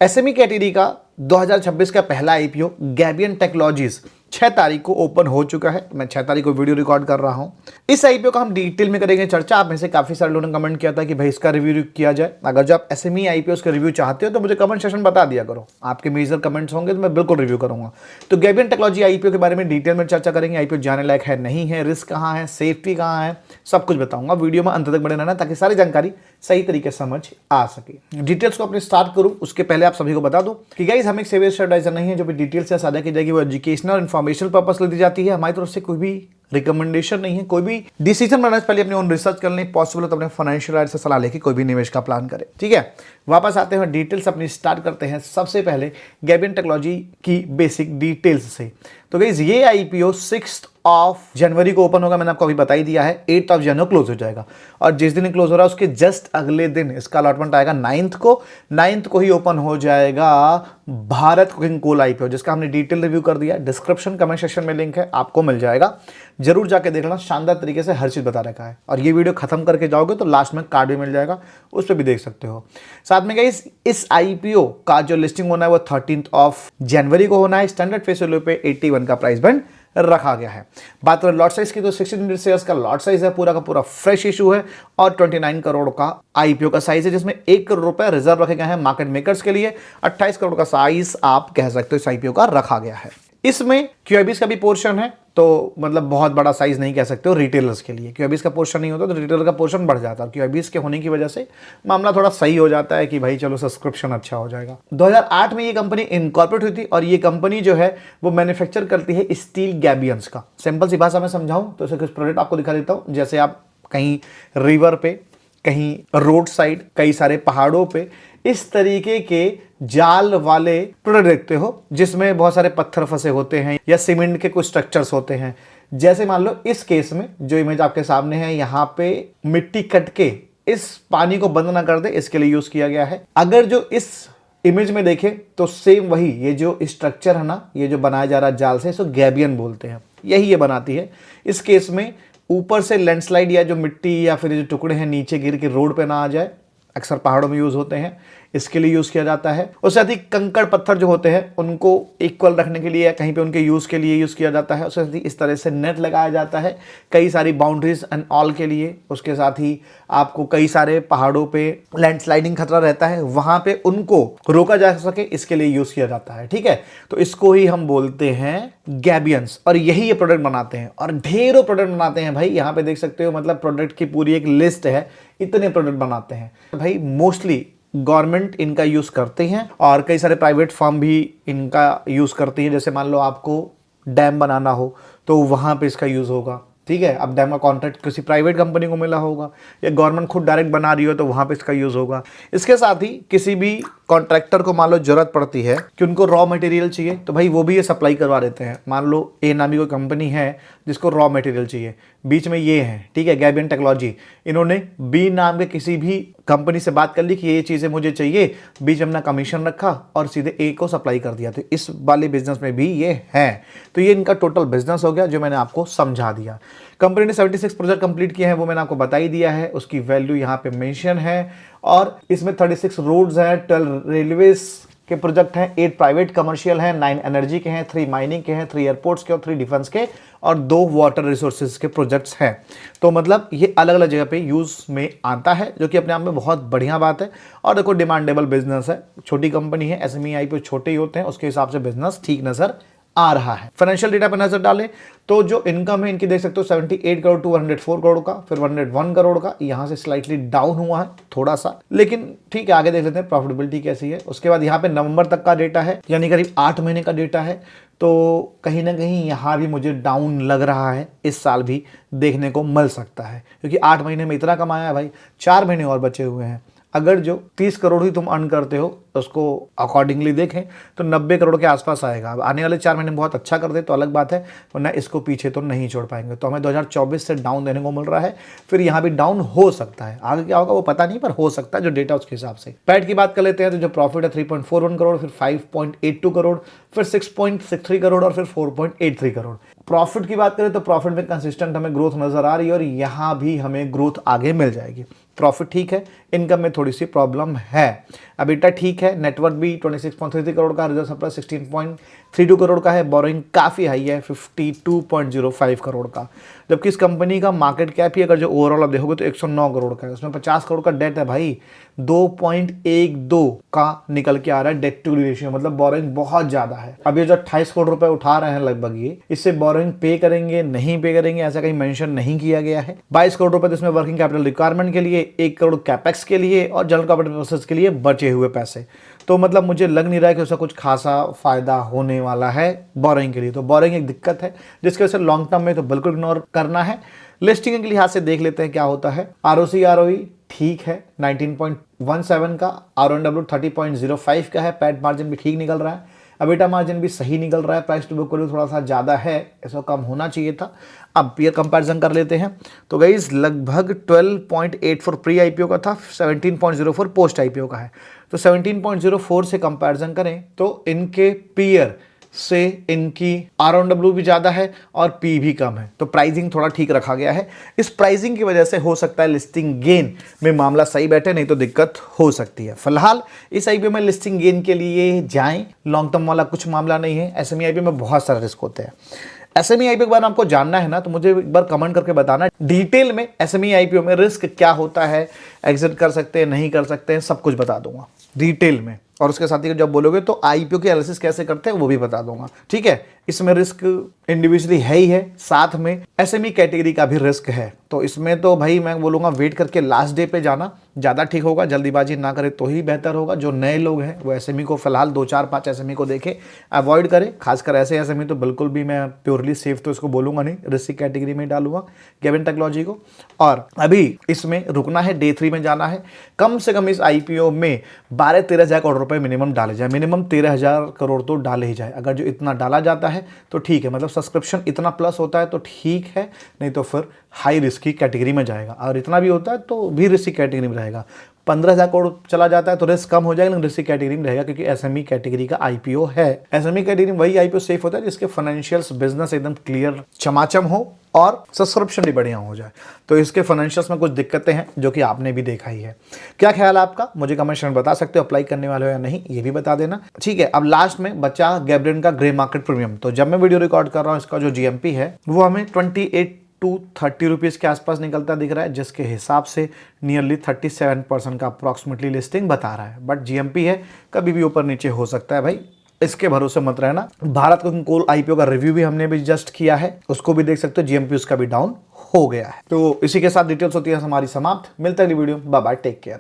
SME category का 2026 का पहला आईपीओ गैबियन टेक्नोलॉजीज 6 तारीख को ओपन हो चुका है। मैं 6 तारीख को वीडियो रिकॉर्ड कर रहा हूं। इस आईपीओ का हम डिटेल में करेंगे चर्चा। आप में से काफी सारे लोगों ने कमेंट किया था कि भाई इसका रिव्यू किया जाए। अगर जो आप एसएमई आईपीओ का रिव्यू चाहते हो तो मुझे कमेंट सेक्शन बता दिया करो। आपके मेजर कमेंट्स होंगे तो मैं बिल्कुल रिव्यू करूंगा। तो गैबियन टेक्नोलॉजी आईपीओ के बारे में डिटेल में चर्चा करेंगे। आईपीओ जाने लायक है नहीं है, रिस्क कहाँ है, सेफ्टी कहाँ है, सब कुछ बताऊंगा। वीडियो में अंत तक बने रहना ताकि सारी जानकारी सही तरीके से समझ आ सके। डिटेल्स को अपने स्टार्ट करूं उसके पहले आप सभी को बता दूं कि गाइस हम एक सेवियर एडवाइजर नहीं है। जो भी डिटेल से साझा की जाएगी वो एजुकेशनल और इन्फॉर्मेशनल पर्पस ली जाती है। हमारी तरफ से कोई भी रिकमेंडेशन नहीं है। कोई भी डिसीजन बनाने से पहले अपनी ओन रिसर्च कर लें। पॉसिबल हो तो अपने फाइनेंशियल एडवाइजर से सलाह लेके कोई भी निवेश का प्लान करें। ठीक है, वापस आते हैं डिटेल्स अपनी स्टार्ट करते हैं। सबसे पहले गैबियन टेक्नोलॉजी की बेसिक डिटेल्स से। तो गाइस ये आईपीओ 6 जनवरी को ओपन होगा। मैंने आपको अभी बता ही दिया है। 8 जनवरी क्लोज हो जाएगा और जिस दिन क्लोज हो रहा है उसके जस्ट अगले दिन इसका अलॉटमेंट आएगा 9 को ही ओपन हो जाएगा भारत कुकिंग कोल आईपीओ, जिसका हमने डिटेल रिव्यू कर दिया। डिस्क्रिप्शन कमेंट सेक्शन में लिंक है, आपको मिल जाएगा। जरूर जाके देखना, शानदार तरीके से हर चीज बता रखा है। और ये वीडियो खत्म करके जाओगे तो लास्ट में कार्ड भी मिल जाएगा, उस पर भी देख सकते हो। साथ में गाइस इस आईपीओ का जो लिस्टिंग होना है वो 13 जनवरी को होना है। स्टैंडर्ड फेस वैल्यू पे 81 का प्राइस बैंड रखा गया है। बात करें लॉट साइज की तो 1600 शेयर्स का लॉट साइज है। पूरा का पूरा फ्रेश इशू है और 29 करोड़ का आईपीओ का साइज है, जिसमें 1 करोड़ रुपए रिजर्व रखे गए हैं मार्केट मेकर्स के लिए। 28 करोड़ का साइज आप कह सकते हो इस आईपीओ का रखा गया है। इसमें क्यूआईबीज का भी पोर्शन है, तो मतलब बहुत बड़ा साइज नहीं कह सकते हो रिटेलर्स के लिए। क्यूआईबीज का पोर्शन नहीं होता तो रिटेलर का पोर्शन बढ़ जाता है। क्यूआईबीज के होने की वजह से मामला थोड़ा सही हो जाता है कि भाई चलो सब्सक्रिप्शन अच्छा हो जाएगा। 2008 में ये कंपनी इनकॉर्पोरेट हुई थी और ये कंपनी जो है वो मैन्युफैक्चर करती है स्टील गैबियंस का। सिंपल सी भाषा में समझाऊं तो इसे कुछ प्रोडक्ट आपको दिखा देता हूं। जैसे आप कहीं रिवर पे, कहीं रोड साइड, कई सारे पहाड़ों पे इस तरीके के जाल वाले प्रोडक्ट देखते हो जिसमें बहुत सारे पत्थर फंसे होते हैं या सीमेंट के कुछ स्ट्रक्चर्स होते हैं। जैसे मान लो इस केस में जो इमेज आपके सामने है, यहाँ पे मिट्टी कट के इस पानी को बंद ना कर दे, इसके लिए यूज किया गया है। अगर जो इस इमेज में देखें तो सेम वही ये जो स्ट्रक्चर है ना, ये जो बनाया जा रहा है जाल से, इसको गैबियन बोलते हैं। यही ये बनाती है। इस केस में ऊपर से लैंडस्लाइड या जो मिट्टी या फिर जो टुकड़े हैं नीचे गिर के रोड पे ना आ जाए, अक्सर पहाड़ों में यूज होते हैं, इसके लिए यूज किया जाता है। उससे अधिक कंकड़ पत्थर जो होते हैं उनको इक्वल रखने के लिए या कहीं पे उनके यूज के लिए यूज किया जाता है। उसके साथ ही इस तरह से नेट लगाया जाता है कई सारी बाउंड्रीज एंड ऑल के लिए। उसके साथ ही आपको कई सारे पहाड़ों पे लैंडस्लाइडिंग खतरा रहता है, वहां पे उनको रोका जा सके, इसके लिए यूज किया जाता है। ठीक है, तो इसको ही हम बोलते हैं गैबियंस और यही ये प्रोडक्ट बनाते हैं और ढेरों प्रोडक्ट बनाते हैं भाई। यहाँ पे देख सकते हो, मतलब प्रोडक्ट की पूरी एक लिस्ट है, इतने प्रोडक्ट बनाते हैं भाई। मोस्टली गवर्नमेंट इनका यूज करते हैं और कई सारे प्राइवेट फर्म भी इनका यूज करती हैं। जैसे मान लो आपको डैम बनाना हो तो वहां पे इसका यूज होगा। ठीक है, अब डैम का कॉन्ट्रैक्ट किसी प्राइवेट कंपनी को मिला होगा या गवर्नमेंट खुद डायरेक्ट बना रही हो तो वहां पे इसका यूज होगा। इसके साथ ही किसी भी कॉन्ट्रैक्टर को मान लो जरूरत पड़ती है कि उनको रॉ मटेरियल चाहिए तो भाई वो भी ये सप्लाई करवा देते हैं। मान लो ए नामी कोई कंपनी है जिसको रॉ मटेरियल चाहिए, बीच में ये है, ठीक है, गैबियन टेक्नोलॉजी, इन्होंने बी नाम के किसी भी कंपनी से बात कर ली कि ये चीजें मुझे चाहिए, बीच में अपना कमीशन रखा और सीधे ए को सप्लाई कर दिया। तो इस वाले बिजनेस में भी ये है। तो ये इनका टोटल बिजनेस हो गया जो मैंने आपको समझा दिया। कंपनी ने 76 प्रोजेक्ट कंप्लीट किए हैं, वो मैंने आपको बता ही दिया है। उसकी वैल्यू यहाँ पे मेंशन है और इसमें 36 रोड्स हैं, 12 रेलवेज के प्रोजेक्ट हैं, 8 प्राइवेट कमर्शियल हैं, 9 एनर्जी के हैं, 3 माइनिंग के हैं, 3 एयरपोर्ट्स के और 3 डिफेंस के और 2 वाटर रिसोर्सेज के प्रोजेक्ट्स हैं। तो मतलब ये अलग अलग जगह पे यूज में आता है, जो कि अपने आप में बहुत बढ़िया बात है। और देखो डिमांडेबल बिजनेस है, छोटी कंपनी है, एसएमई आईपीओ छोटे ही होते हैं, उसके हिसाब से बिजनेस ठीक नजर आ रहा है। फाइनेंशियल डेटा पर नजर डालें तो जो इनकम है इनकी देख सकते हो 78 करोड़ टू 104 करोड़ का, फिर 101 करोड़ का, यहां से स्लाइटली डाउन हुआ है थोड़ा सा, लेकिन ठीक है। आगे देख लेते हैं प्रॉफिटेबिलिटी कैसी है। उसके बाद यहाँ पे नवंबर तक का डेटा है, यानी करीब 8 महीने का डेटा है। तो कहीं ना कहीं यहाँ भी मुझे डाउन लग रहा है, इस साल भी देखने को मिल सकता है, क्योंकि 8 महीने में इतना कमाया है भाई, 4 महीने और बचे हुए हैं। अगर जो 30 करोड़ ही तुम अर्न करते हो उसको अकॉर्डिंगली देखें तो 90 करोड़ के आसपास आएगा। अब आने वाले 4 महीने बहुत अच्छा कर दे तो अलग बात है, वरना इसको पीछे तो नहीं छोड़ पाएंगे। तो हमें 2024 से डाउन देने को मिल रहा है, फिर यहाँ भी डाउन हो सकता है। आगे क्या होगा वो पता नहीं, पर हो सकता है जो डेटा उसके हिसाब से। पैट की बात कर लेते हैं तो जो प्रॉफिट है 3.41 करोड़, फिर 5.82 करोड़, फिर 6.63 करोड़ और फिर 4.83 करोड़। प्रॉफिट की बात करें तो प्रॉफिट में कंसिस्टेंट हमें ग्रोथ नजर आ रही है और यहाँ भी हमें ग्रोथ आगे मिल जाएगी। प्रॉफिट ठीक है, इनकम में थोड़ी सी प्रॉब्लम है। एबिटा ठीक है, नेटवर्थ भी 26.33 करोड़ का, रिजर्व सरप्लस 16.32 करोड़ का है, बोरोइंग काफ़ी हाई है 52.05 करोड़ का, जबकि इस कंपनी का मार्केट कैप ही अगर जो ओवरऑल आप देखोगे तो 109 करोड़ का है, उसमें 50 करोड़ का डेट है भाई, 2.12 का निकल के आ रहा है डेट टू रेशियो, मतलब बोरोइंग बहुत ज़्यादा है। अब ये जो 28 करोड़ रुपए उठा रहे हैं लगभग, ये इससे बोरोइंग पे करेंगे नहीं पे करेंगे ऐसा कहीं मेंशन नहीं किया गया है। 22 करोड़ रुपए इसमें वर्किंग कैपिटल रिक्वायरमेंट के लिए, 1 करोड़ कैपेक्स के लिए और जनरल कैपिटल प्रोसेस के लिए बचे हुए पैसे, तो मतलब मुझे लग नहीं रहा है कि उसका कुछ खासा फायदा होने वाला है बोरोइंग के लिए। तो बोरोइंग एक दिक्कत है जिसकी वजह से लॉन्ग टर्म में तो बिल्कुल इग्नोर करना है। लिस्टिंग के लिहाज से देख लेते हैं क्या होता है। आरओसी आरओई ठीक है 19.17 का, आरओएनडब्ल्यू 30.05 का है, पैट मार्जिन भी ठीक निकल रहा है, एबिटा मार्जिन भी सही निकल रहा है, प्राइस टू बुक वैल्यू थोड़ा सा ज़्यादा है, ऐसा कम होना चाहिए था। अब पीयर कंपैरिजन कर लेते हैं तो गाइस लगभग 12.84 प्री आईपीओ का था, 17.04 पोस्ट आईपीओ का है, तो 17.04 से कंपैरिजन करें तो इनके पीयर से इनकी आरओडब्ल्यू भी ज़्यादा है और पी भी कम है, तो प्राइसिंग थोड़ा ठीक रखा गया है। इस प्राइसिंग की वजह से हो सकता है लिस्टिंग गेन में मामला सही बैठे, नहीं तो दिक्कत हो सकती है। फिलहाल इस आईपीओ में लिस्टिंग गेन के लिए जाएं, लॉन्ग टर्म वाला कुछ मामला नहीं है। एसएमई आईपीओ में बहुत सारे रिस्क होते हैं। एसएमई आईपीओ के बारे में आपको जानना है ना, तो मुझे एक बार कमेंट करके बताना डिटेल में एसएमई आईपीओ में रिस्क क्या होता है, एग्जिट कर सकते हैं नहीं कर सकते हैं, सब कुछ बता दूंगा डिटेल में। और उसके साथ ही जब बोलोगे तो आईपीओ की एनालिसिस कैसे करते हैं वो भी बता दूंगा, ठीक है। इसमें रिस्क इंडिविजुअली है ही है, साथ में एसएमई कैटेगरी का भी रिस्क है, तो इसमें तो भाई मैं बोलूँगा वेट करके लास्ट डे पे जाना ज़्यादा ठीक होगा, जल्दीबाजी ना करे तो ही बेहतर होगा। जो नए लोग हैं वो एसएमई को फिलहाल 2-4-5 एसएमई को देखें, अवॉइड करें, खासकर ऐसे एसएमई तो बिल्कुल भी मैं प्योरली सेफ तो इसको बोलूँगा नहीं, रिस्क कैटेगरी में डालूंगा गैबियन टेक्नोलॉजी को। और अभी इसमें रुकना है, डे 3 में जाना है। कम से कम इस आईपीओ में 12-13 हज़ार करोड़ रुपए मिनिमम डाले जाए, मिनिमम 13,000 करोड़ तो डाले ही जाए। अगर जो इतना डाला जाता है तो ठीक है, मतलब सब्सक्रिप्शन इतना प्लस होता है तो ठीक है, नहीं तो फिर हाई रिस्क की कैटेगरी में जाएगा, और इतना भी होता है तो भी रिस्क कैटेगरी में रहेगा। 15,000 करोड़ चला जाता है तो रिस्क कम हो जाएगा, लेकिन रिस्क कैटेगरी में रहेगा क्योंकि एसएमई कैटेगरी का आईपीओ है। एसएमई कैटेगरी में वही आईपीओ सेफ होता है जिसके फाइनेंशियल्स बिजनेस एकदम क्लियर चमाचम हो और सब्सक्रिप्शन भी बढ़िया हो जाए। तो इसके फाइनेंशियल्स में कुछ दिक्कतें हैं जो कि आपने भी देखा ही है। क्या ख्याल है आपका, मुझे कमेंट सेक्शन में बता सकते हो, अप्लाई करने वाले हो या नहीं ये भी बता देना, ठीक है। अब लास्ट में बचा गैब्रियन का ग्रे मार्केट प्रीमियम। तो जब मैं वीडियो रिकॉर्ड कर रहा हूँ इसका जो जीएमपी है वो हमें 28 to 30 रुपीज़ के आसपास निकलता दिख रहा है, जिसके हिसाब से नियरली 37% का अप्रॉक्सीमेटली लिस्टिंग बता रहा है। बट जीएमपी है, कभी भी ऊपर नीचे हो सकता है भाई, इसके भरोसे मत रहना। भारत कोल आईपीओ का रिव्यू भी हमने भी जस्ट किया है, उसको भी देख सकते हो, जीएमपी उसका भी डाउन हो गया है। तो इसी के साथ डिटेल्स होती है हमारी समाप्त। मिलता है अगली video, bye bye, take care.